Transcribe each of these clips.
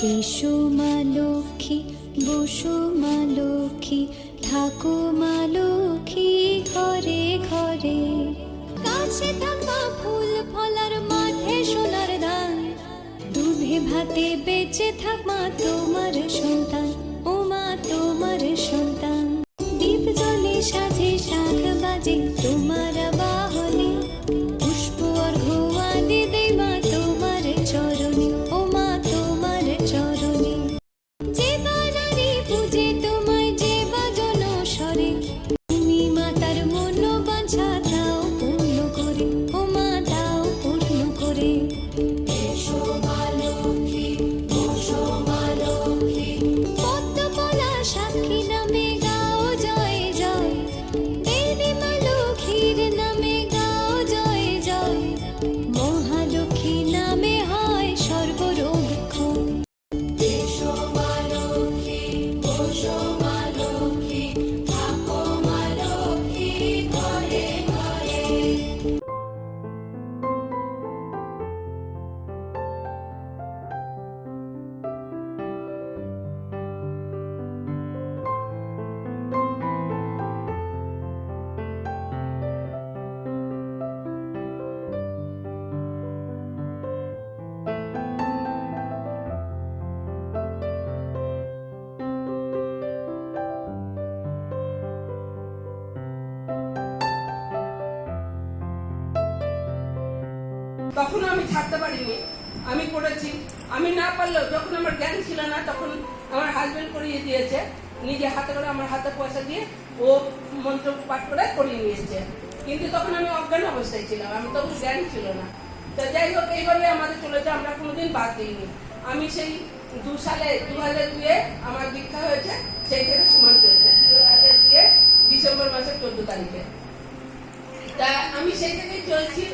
এসো মা লক্ষ্মী, বসো মা লক্ষ্মী, থাকো মা লক্ষ্মী ঘরে ঘরে। গাছে থাকা ফুল ফলার, মাঠে সোনার ধান, দুধে ভাতে বেঁচে থাক মা তোমার সন্তান, ও মা তোমার সন্তান। দীপ জ্বলে সাজে শাখ বাজে তোমার বাহনে, পুষ্প অর্ঘ্য আদি দেই মা তোমার চরণে, ও মা তোমার চরণে। যে বানারে পূজে তোমায়, যে বাজন স্বরে, তুমি মাতার মনোবাঞ্ছা দাও পূর্ণ করে, ও মা দাও পূর্ণ করে। এসো মা লক্ষ্মী, বসো মা লক্ষ্মী, পদ্মপলা সাক্ষী নামে গাও জয় জয়, দেবী মা লক্ষ্মীর নামে গাও জয় জয়। মহালক্ষ্মী নামে হয় সর্বরক্ষণ। এসো মা লক্ষ্মী, বসো মা লক্ষ্মী, থাকো মা লক্ষ্মী ঘরে ঘরে। তখন আমি থাকতে পারিনি, আমি করেছি। আমি না পারলেও যখন আমার জ্ঞান ছিল না, তখন আমার হাজবেন্ড করিয়ে দিয়েছে, নিজে হাতে করে আমার হাতে পয়সা দিয়ে ও মন্ত্র পাঠ করে করিয়ে নিয়েছে। কিন্তু তখন আমি অজ্ঞান অবস্থায় ছিলাম, আমি তখন জ্ঞান ছিল না। তো যাই হোক, এইভাবে আমাদের চলেছে, আমরা কোনোদিন বাদ দিইনি। আমি সেই 2002-এ আমার দীক্ষা হয়েছে, সেই থেকে সমান চলছে 2002 ডিসেম্বর মাসের 14 তারিখে। তা আমি সেই থেকেই চলছি।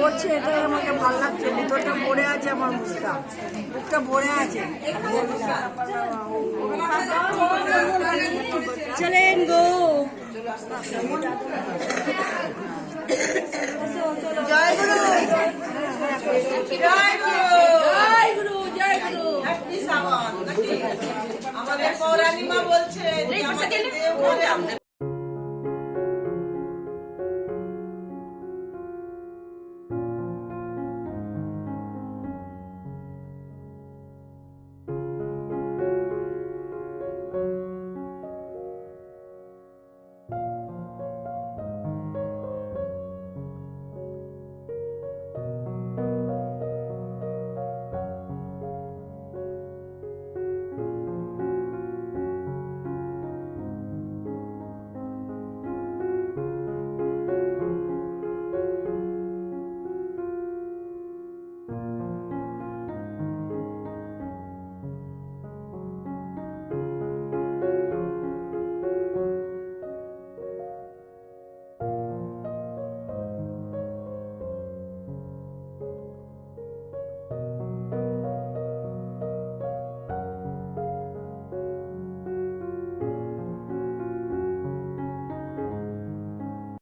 করছে, এটাই আমাকে ভালো লাগছে। ভিতরটা ভরে আছে, আমার বুকটা ভরে আছে। চলেন গো, জয় গুরু, জয় গুরু, জয় গুরু। আমাদের পৌরাণিমা বলছে